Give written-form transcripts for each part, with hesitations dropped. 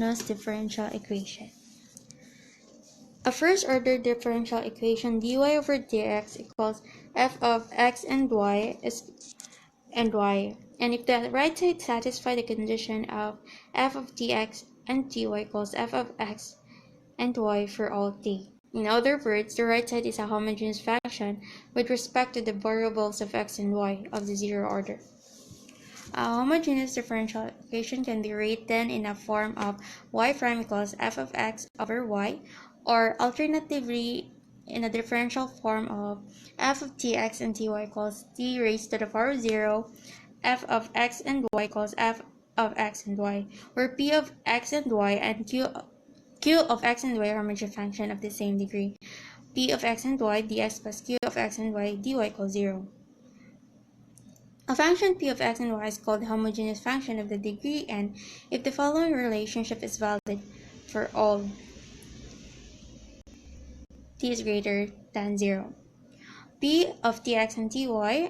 Newton's differential equation. A first-order differential equation dy over dx equals f of x and y and if the right side satisfies the condition of f of dx and dy equals f of x and y for all t. In other words, the right side is a homogeneous function with respect to the variables of x and y of the zero order. A homogeneous differential equation can be written in a form of y prime equals f of x over y, or alternatively in a differential form of f of tx and ty equals t raised to the power of 0, f of x and y equals f of x and y, where p of x and y and q of x and y are homogeneous function of the same degree. P of x and y dx plus q of x and y dy equals 0. A function p of x and y is called a homogeneous function of the degree n if the following relationship is valid for all t is greater than 0. P of tx and ty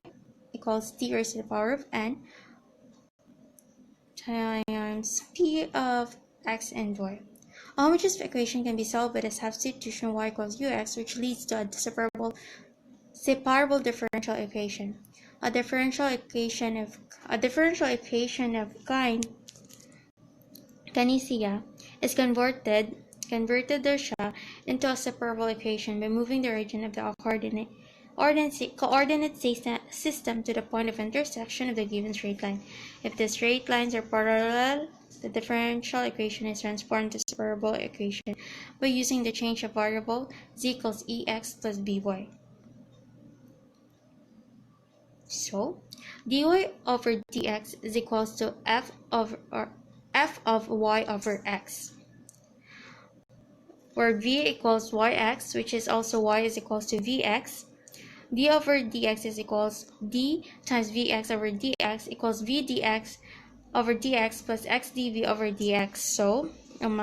equals t raised to the power of n times p of x and y. A homogeneous equation can be solved by the substitution y equals ux, which leads to a separable differential equation. A differential equation of kind Canisia is converted siya into a separable equation by moving the origin of the coordinate system to the point of intersection of the given straight line. If the straight lines are parallel, the differential equation is transformed to separable equation by using the change of variable z equals ex plus by. So, dy over dx is equals to f of y over x, where v equals yx, which is also y is equals to vx. D over dx is equals d times vx over dx equals v dx over dx plus x dv over dx. So, ang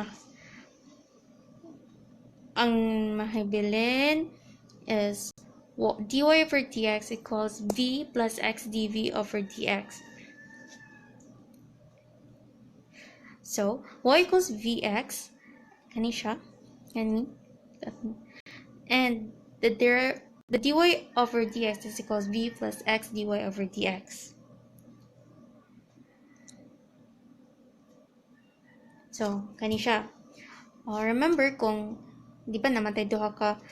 mahibilin is dy over dx equals v plus x dv over dx. So, y equals vx, kani siya, and the dy over dx is equals v plus x dy over dx. So, kani siya. Remember kung di ba namatay duha ka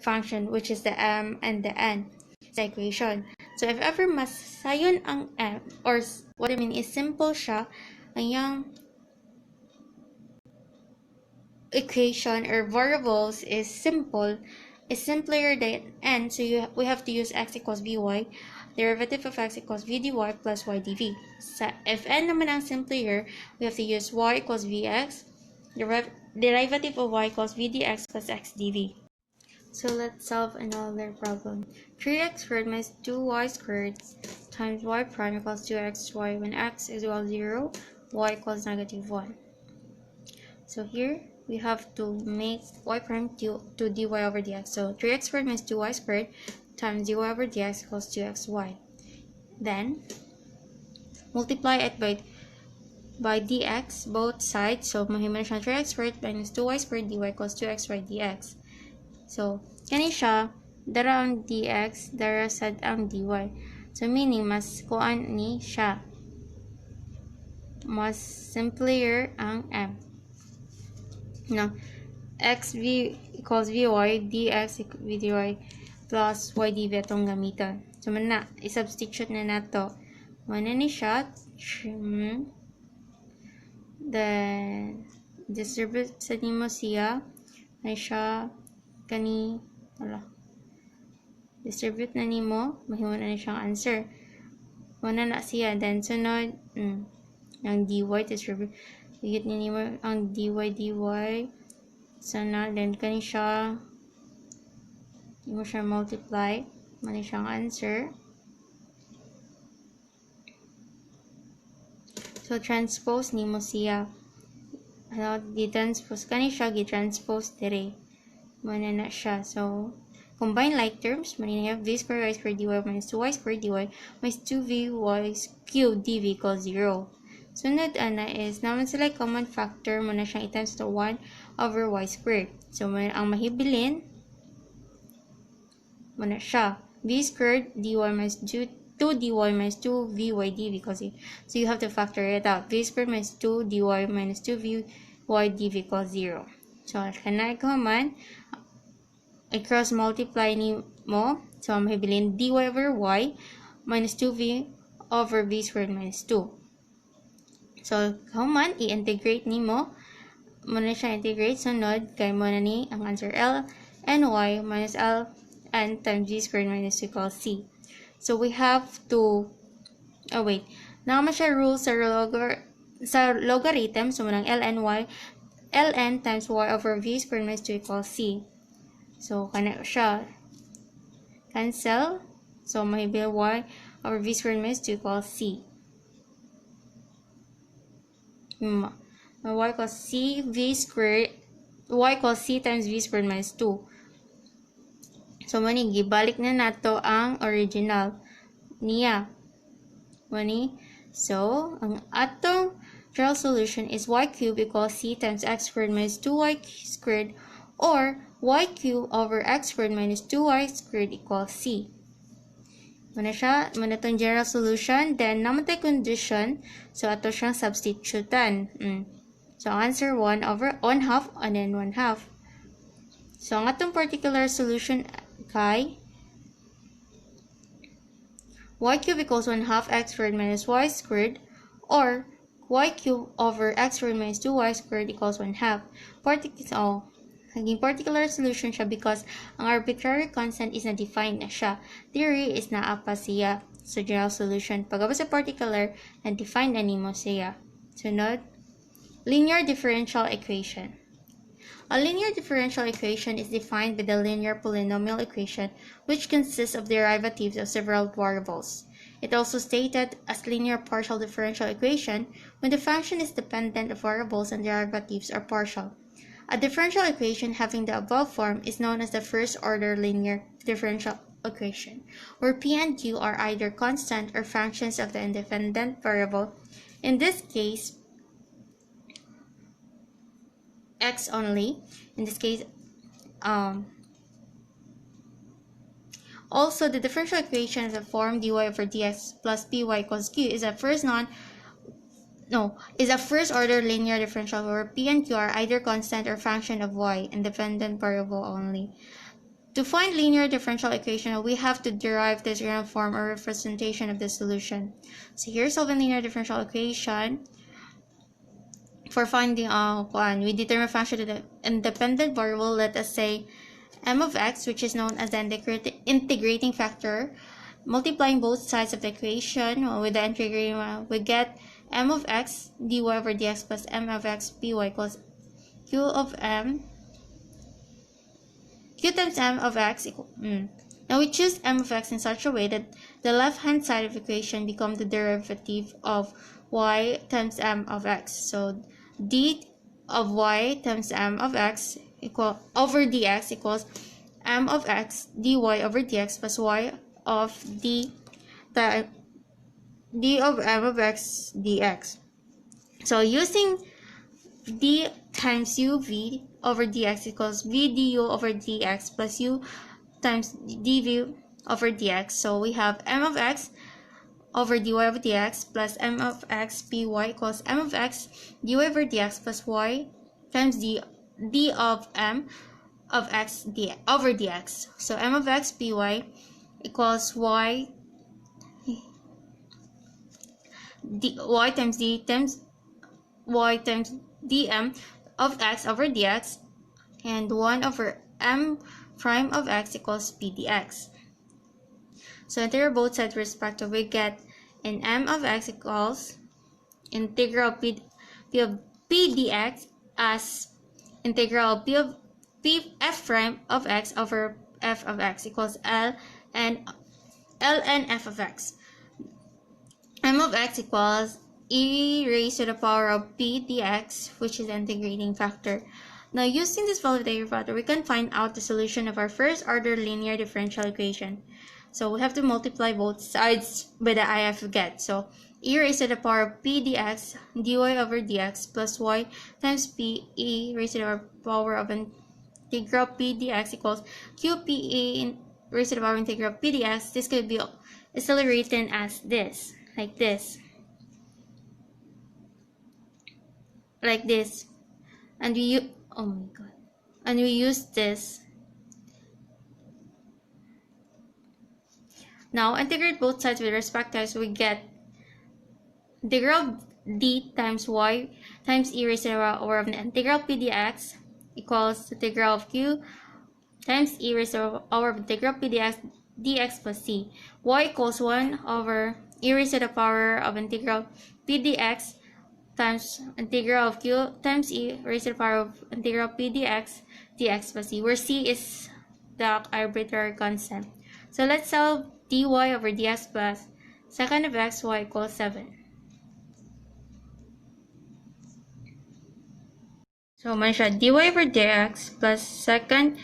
function, which is the m and the n sa equation. So if ever mas sayon ang m, or what I mean is simple siya, ang yung equation or variables is simpler than n, so we have to use x equals vy, derivative of x equals v dy plus y dv. If n naman ang simpler, we have to use y equals vx, derivative of y equals v dx plus x dv. So let's solve another problem. 3x squared minus 2y squared times y prime equals 2xy when x is equal 0, y equals negative 1. So here we have to make y prime to dy over dx. So 3x squared minus 2y squared times dy over dx equals 2xy. Then multiply it by dx both sides. So mahimong siya 3x squared minus 2y squared dy equals 2xy dx. So, kani siya, dara ang dx, dara sad ang dy. So, meaning, mas kuan ni siya. Mas simpler ang m. No, xv equals vy, dx equals vdy plus y dv atong gamitan. So, man na, i-substitute na nato. Mana ni siya, then, distribute sa nimo siya, ay siya, distribute na nimo, mahimo na siyang answer. Muna na siya, then sunod, ang dy, distribute, higit na nimo ang dy, sana, then kani siya, mo siya multiply, muna siyang answer. So, transpose nimo siya. Gitranspose, kani siya, gitranspose dire. Mana na siya. So, combine like terms, manina have v squared y squared dy minus 2y squared dy minus 2vy cubed dv equals 0. Sunod ana is naman sila common factor mo na siyang i-times to 1 over y squared. So ang mahibilin mo na siya v squared dy minus 2 dy minus 2 vy dv because so you have to factor it out. V squared minus 2 dy minus 2 vy dv equals 0. So kana ko man i-cross multiply ni mo. So mahibilin dy over y minus 2v over v squared minus 2. So man i-integrate ni mo na siya integrate. Sunod kay mo na ni ang answer l and y minus l n times v squared minus 2 equals c. So we have to naman siya rule sa logarithm. So munang ln times y over v squared minus 2 equals c. So kana siya cancel. So mahibil y over v squared minus 2 equals c. Y equals c v squared, y equals c times v squared minus 2. So mani gibalik na nato ang original niya. Mani, so ang atong general solution is y cubed equals c times x squared minus 2y squared, or y cubed over x squared minus 2y squared equals c. Muna itong general solution. Then, naman tayo condition. So, ato siyang substitutan. So, answer 1 half and then 1 half. So, ang atong particular solution kay y cubed equals 1 half x squared minus y squared, or y cubed over x squared minus 2y squared equals 1 half. Naging particular solution siya because ang arbitrary constant is na-define na siya. Theory is naapa siya. So, general solution. Pagkabas sa particular, na-define na nimo siya. Sunod, linear differential equation. A linear differential equation is defined by the linear polynomial equation, which consists of derivatives of several variables. It also stated as linear partial differential equation when the function is dependent of variables and derivatives are partial. A differential equation having the above form is known as the first-order linear differential equation, where p and q are either constant or functions of the independent variable. In this case, x only. In this case, also the differential equation of the form dy over dx plus py equals q is a first-order linear differential where p and q are either constant or function of y, independent variable only. To find linear differential equation, we have to derive this general form or representation of the solution. So here's solving linear differential equation. For finding we determine function of the independent variable. Let us say m of x, which is known as the integrating factor. Multiplying both sides of the equation with the integrating one, we get m of x dy over dx plus m of x py equals q times m of x Now we choose m of x in such a way that the left-hand side of the equation becomes the derivative of y times m of x. So d of y times m of x over dx equals m of x dy over dx plus y of d of m of x dx. So using d times uv over dx equals v du over dx plus u times dv over dx. So we have m of x over dy over dx plus m of x py equals m of x dy over dx plus y times d of m of x over dx. So m of x py equals y times dm of x over dx, and 1 over m prime of x equals p dx. So integrate both sides respectively, we get in m of x equals integral p of p dx as integral f prime of x over f of x equals ln f of x. M of x equals e raised to the power of p dx, which is the integrating factor. Now, using this validated factor, we can find out the solution of our first-order linear differential equation. So we have to multiply both sides by the IF we get. So e raised to the power of p dx dy over dx plus y times p e raised to the power of integral p dx equals q p e raised to the power of integral p dx. This could be easily written as this, like this, and oh my god, and we use this. Now integrate both sides with respect to x. We get integral of d times y times e raised to the power of the integral p dx equals integral of q times e raised to the power of integral p dx plus c. Y equals 1 over e raised to the power of integral p dx times integral of q times e raised to the power of integral p dx plus c, where c is the arbitrary constant. So let's solve dy over dx plus second of x y equals 7. So man siya, dy over dx plus second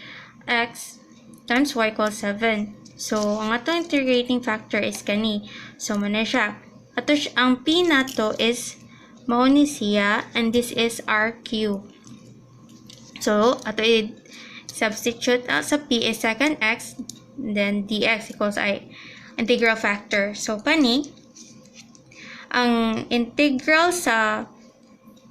x times y equals 7. So ang atong integrating factor is kani. So man siya. Ang p nato is mao ni siya, and this is our q. So ato substitute sa p is second x, then dx equals integral factor. So kani ang integral sa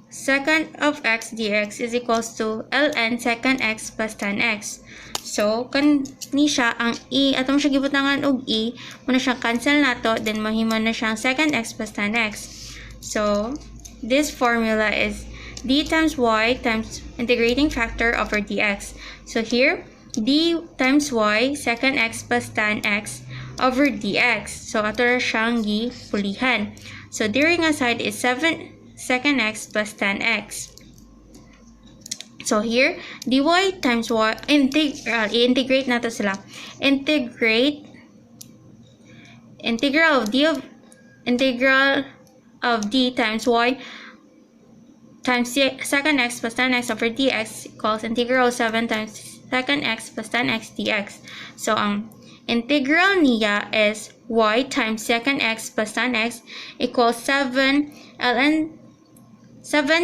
second of x dx is equals to ln second x plus tan x. So kani siya ang e atong siya gibutangan og e, muna siya cancel nato, then mahimo na siyang second x plus tan x. So this formula is d times y times integrating factor over dx. So here d times y second x plus tan x over dx. So ato ra siyang gipulihan. So diri nga side is 7 second x plus tan x. So here dy times y integrate nato sila. Integral of d times y times second x plus tan x over dx equals integral 7 times second x plus tan x dx. So ang integral niya is y times second x plus tan x equals 7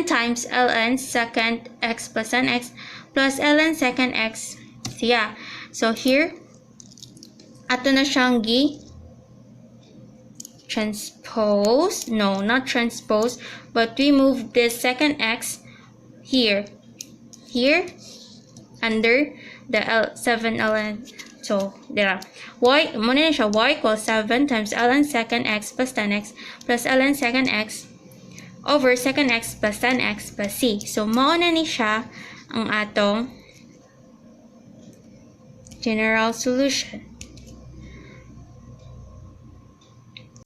times ln second x plus tan x plus ln second x siya. So here ato na siyang transpose, no, not transpose, but we move this second x here under the 7 ln. So there y muna na siya, y equals 7 times ln second x plus tan x plus ln second x over second x plus tan x plus c. So mao na ni siya ang atong general solution.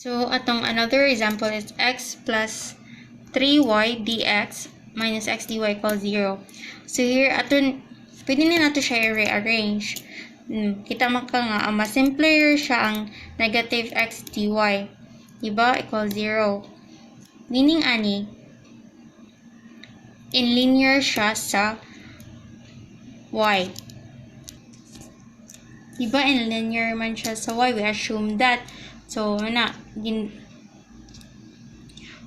So atong another example is x plus 3y dx minus x dy equals 0. So here aton pwede na nato siya i-rearrange. Kita maka nga mas simpler siya ang negative x dy, diba, equals 0. Meaning ani in linear siya sa y. Diba in linear man siya sa y, we assume that. So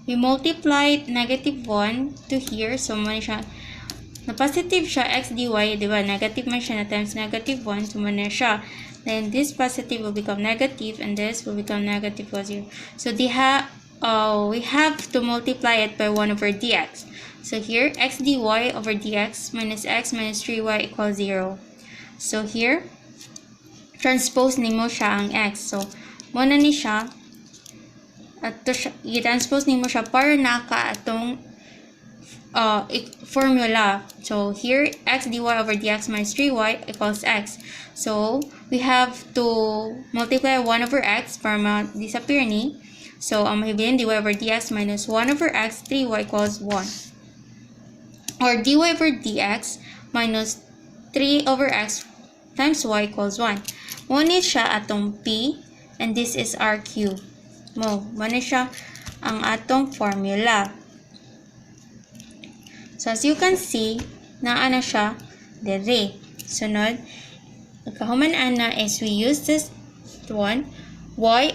we multiply negative 1 to here. So man siya na positive siya x dy, diba? Negative man siya na times negative 1. So man siya. Then this positive will become negative and this will become negative 0. So we have to multiply it by 1 over dx. So here x dy over dx minus x minus 3y equals 0. So here transpose nimo siya ang x. So muna ni siya at i-transpose nimo siya para naka atong formula. So here x dy over dx minus 3y equals x. So we have to multiply 1 over x para ma-disappear ni. So ang mahibilin dy over dx minus 1 over x 3y equals 1. Or dy over dx minus 3 over x times y equals 1. Ngunit siya atong p and this is our q. Muna siya ang atong formula. So as you can see, naa na siya dere. Sunod, nagkahuman na is we use this one y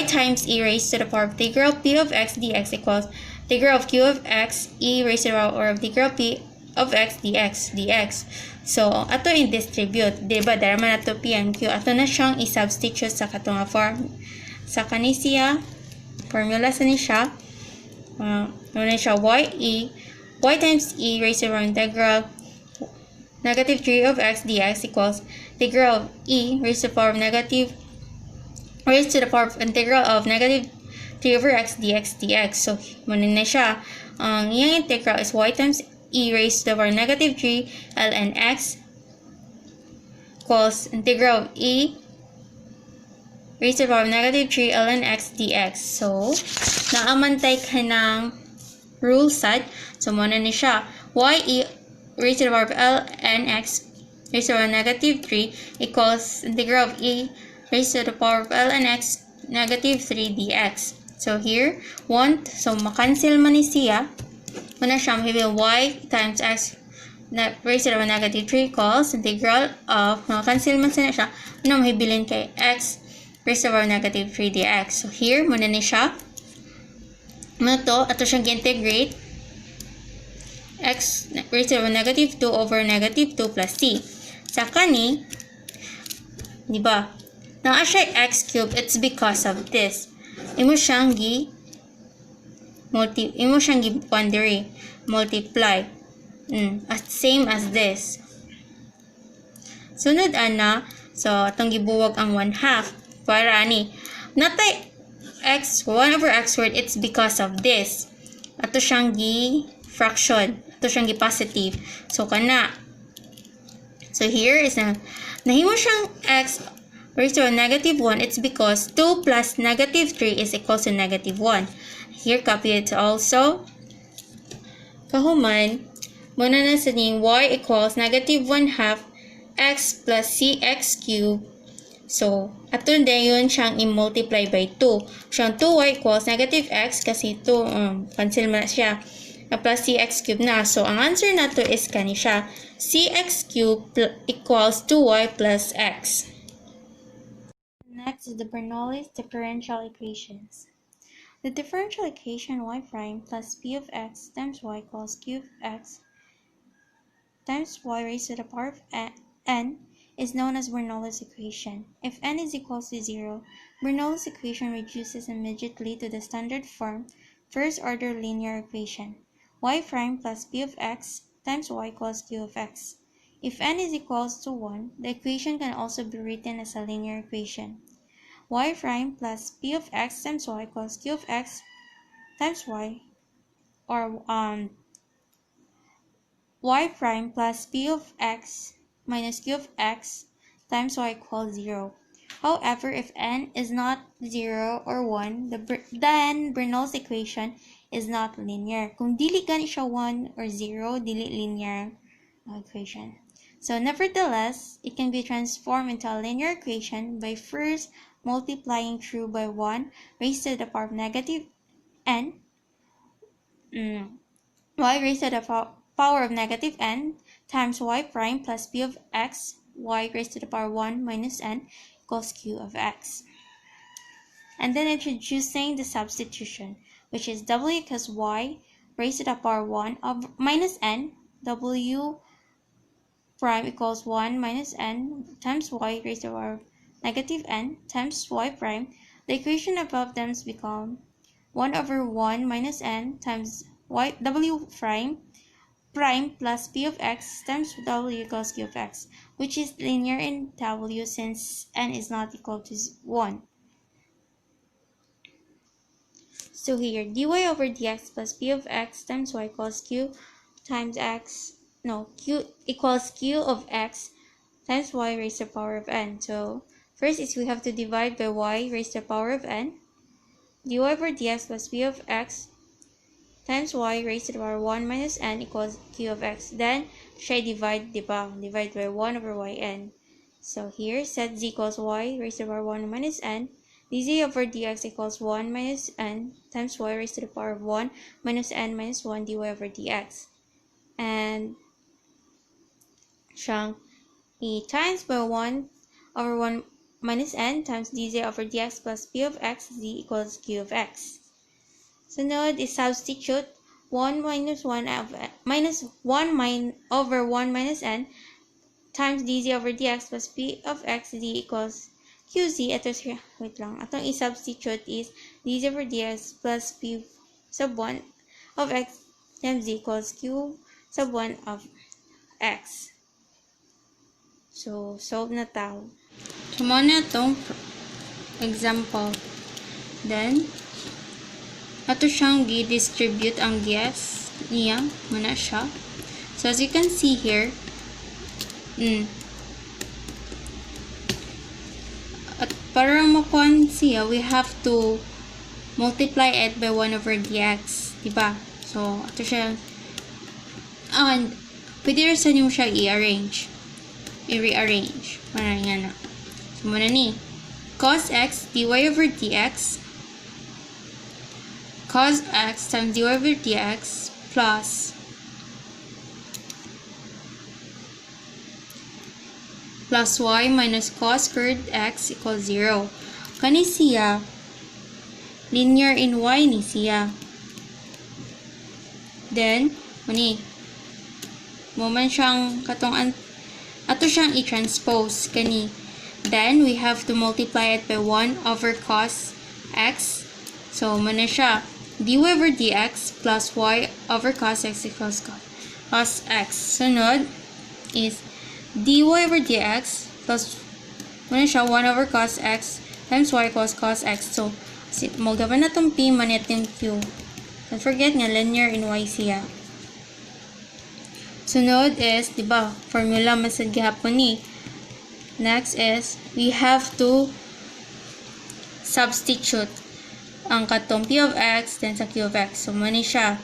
times e raised to the power of integral p of x dx equals integral of q of x e raised to the power of integral p of x dx. So, ato in distribute, diba? Dara man ato p and q. Ato na siyang i-substitute sa katong form. Sa kanisiya, formula sa ni siya. Ano siya? Y times e raised to the power of integral negative 3 of x dx equals integral of e raised to the power of integral of negative 3 over x dx. So, muna na siya. Ang iyang integral is y times e raised to the power negative 3 ln x equals integral of e raised to the power negative 3 ln x dx. So, naamantay ka ng rule set. So, muna na siya. Y raised to the power of ln x raised to the power negative 3 equals integral of e raised to the power of ln x negative 3 dx. So, here, so makancel man ni siya. Muna siya, mahibil y times x raised to the power negative 3 equals integral of, makancel man siya, muna mahibilin kay x raised to the power negative 3 dx. So, here, muna ni siya. Muna to, ato siyang integrate x raised to the power negative 2 over negative 2 plus c. Sa kani, di ba? Now, as siya x cube, it's because of this. Imo siyang multiply. Same as this. Sunod ana, so atong gibuwag ang 1/2 para ani. Natay x 1 over x squared, it's because of this. Ato siyang fraction. Ato siyang positive. So kana. So here is nahimo siyang x raised to a negative 1, it's because 2 plus negative 3 is equal to negative 1. Here, copy it also. Kahuman, muna na sa ning y equals negative 1/2 x plus cx cube. So, ato na yun siyang i-multiply by 2. Siyang 2y equals negative x kasi 2, cancel na siya. Plus cx cube na. So, ang answer na to is kani siya. Cx cube equals 2y plus x. Next is the Bernoulli's differential equations. The differential equation y prime plus p of x times y equals q of x times y raised to the power of n is known as Bernoulli's equation. If n is equal to 0, Bernoulli's equation reduces immediately to the standard form, first-order linear equation, y prime plus p of x times y equals q of x. If n is equal to 1, the equation can also be written as a linear equation. Y prime plus p of x times y equals q of x times y, or y prime plus p of x minus q of x times y equals 0. However, if n is not 0 or 1, then Bernoulli's equation is not linear. Kung dili gani siya 1 or 0, dili linear equation. So, nevertheless, it can be transformed into a linear equation by first multiplying through by 1 raised to the power of negative n, y raised to the power of negative n times y prime plus p of x, y raised to the power 1 minus n equals q of x. And then introducing the substitution, which is w equals y raised to the power 1 of minus n, w prime equals 1 minus n times y raised to the power of negative n times y prime. The equation above them become 1 over 1 minus n times w prime plus p of x times w equals q of x, which is linear in w since n is not equal to 1. So here, dy over dx plus p of x times y equals q times q equals q of x times y raised to the power of n. So first is we have to divide by y raised to the power of n. Dy over dx plus p of x times y raised to the power 1 minus n equals q of x. Then, siya divide, diba? Divide by 1 over yn. So here, set z equals y raised to the power 1 minus n. dz over dx equals 1 minus n times y raised to the power of 1 minus n minus 1 dy over dx. And siyang i-times by 1 over 1 minus n times dz over dx plus p of x z equals q of x. Sunod is substitute 1 minus 1 over 1 minus n times dz over dx plus p of x z equals qz. Ito siya, wait lang. Atong i-substitute is dz over dx plus p sub 1 of x times z equals q sub 1 of x. So, solve na tao. So, muna itong example. Then, ato siyang gi-distribute ang dx niya. Muna siya. So, as you can see here, at para makuha siya, we have to multiply it by 1 over dx. Diba? So, ato siya, and pwede rin sa nyo siya i-arrange. I-rearrange. Muna nga na. So, muna ni. Cos x dy over dx. Cos x times dy over dx plus y minus cos squared x equals 0. Kani siya, linear in y ni siya. Then, muni, moment siyang katong ato siyang i-transpose kani. Then, we have to multiply it by 1 over cos x. So, muna siya, dy over dx plus y over cos x equals cos x. Sunod is dy over dx plus muna siya 1 over cos x times y equals cos x. So, magawa na itong p manit yung q. Don't forget nga, linear in y siya. Sunod is, diba, formula masad gihapon ni. Next is, we have to substitute ang katong p of x then sa q of x. So, muna siya.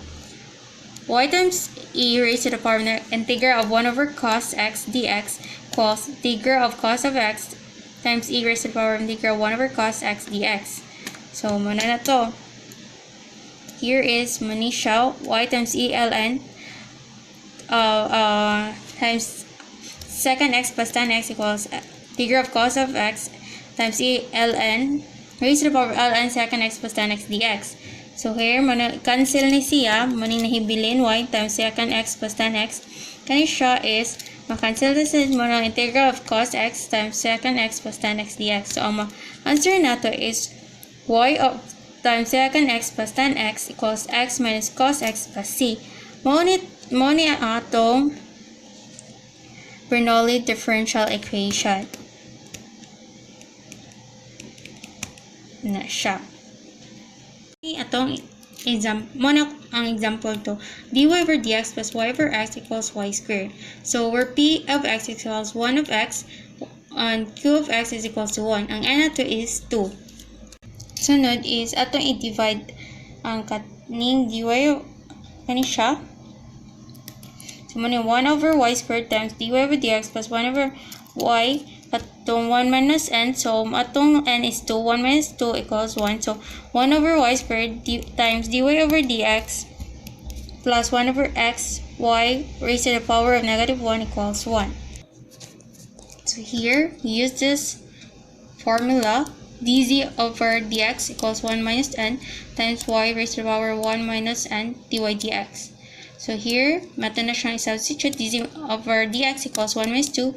Y times e raised to the power of the integral of 1 over cos x dx equals integral of cos of x times e raised to the power of integral of 1 over cos x dx. So, muna na to. Here is muna siya, y times e ln times second x plus tan x equals integral of cos of x times e ln raised to the power of ln second x plus tan x dx. So here, cancel ni siya, maning nahibilin y times second x plus tan x. Kani siya is, makancel na sa integral of cos x times second x plus tan x dx. So ang answer nato is y times second x plus tan x equals x minus cos x plus c. Mao ni atong Bernoulli differential equation. Na siya. Atong ang example to, dy over dx plus y over x equals y squared. So, where p of x equals 1 of x and q of x is equals to 1. Ang n nato is 2. Sunod is, atong i-divide ang kaning dy, kani siya. So, muna 1 over y squared times dy over dx plus 1 over y atong 1 minus n. So, atong n is 2. 1 minus 2 equals 1. So, 1 over y squared times dy over dx plus 1 over x y raised to the power of negative 1 equals 1. So, here, we use this formula. dz over dx equals 1 minus n times y raised to the power of 1 minus n dy dx. So, here, mata na siyang substitute. dz over dx equals 1 minus 2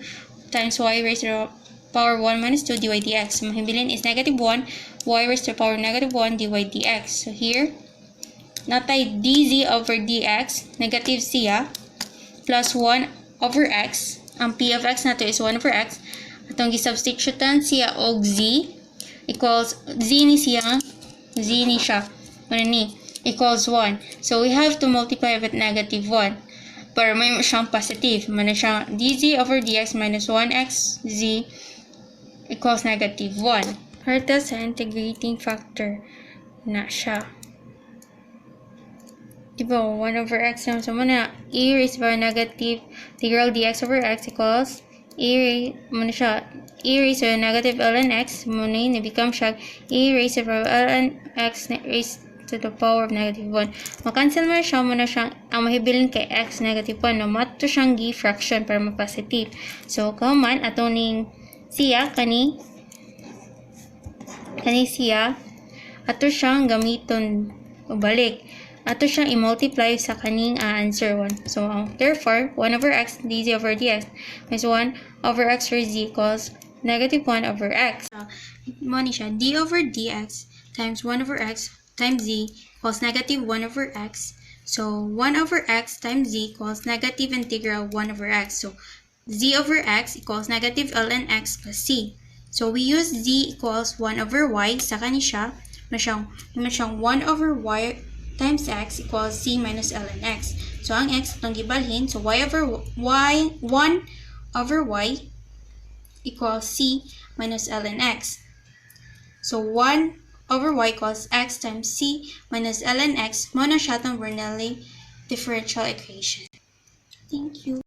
times y raised to the power 1 minus 2 dy dx. So, mahibilin is negative 1, y raised to the power negative 1 dy dx. So, here, natay dz over dx, negative siya, plus 1 over x. Ang p of x nato is 1 over x. Atong gisubstitutan siya og z equals, z ni siya, equals 1. So, we have to multiply with negative 1. Para may siyang positive. Mana siyang dz over dx minus 1x z equals negative 1. Harta sa integrating factor na siya. Diba, 1 over x naman. So, muna, e raised by negative integral dx over x equals e raised by negative ln x. Muna yun, become siya e raised by ln x raised to the power of negative 1. Makancel mo siya, muna siyang, ang mahibilin kay x negative 1, no, mato siyang fraction para ma-positive. So, kauman, ato ning siya, kani, Kani siya, ato siyang gamiton balik. Ato siyang i-multiply sa kaning answer 1. So, therefore, 1 over x dz over dx minus 1 over x over z equals negative 1 over x. Mo ni siya, d over dx times 1 over x times z equals negative 1 over x. So, 1 over x times z equals negative integral 1 over x. So, z over x equals negative ln x plus c. So, we use z equals 1 over y. Saka ni siya, siyang 1 over y times x equals c minus ln x. So, ang x itong gibalhin. So, y over y, 1 over y equals c minus ln x. So, 1 over y equals x times c minus ln x. Mo na siya itong Bernoulli differential equation. Thank you.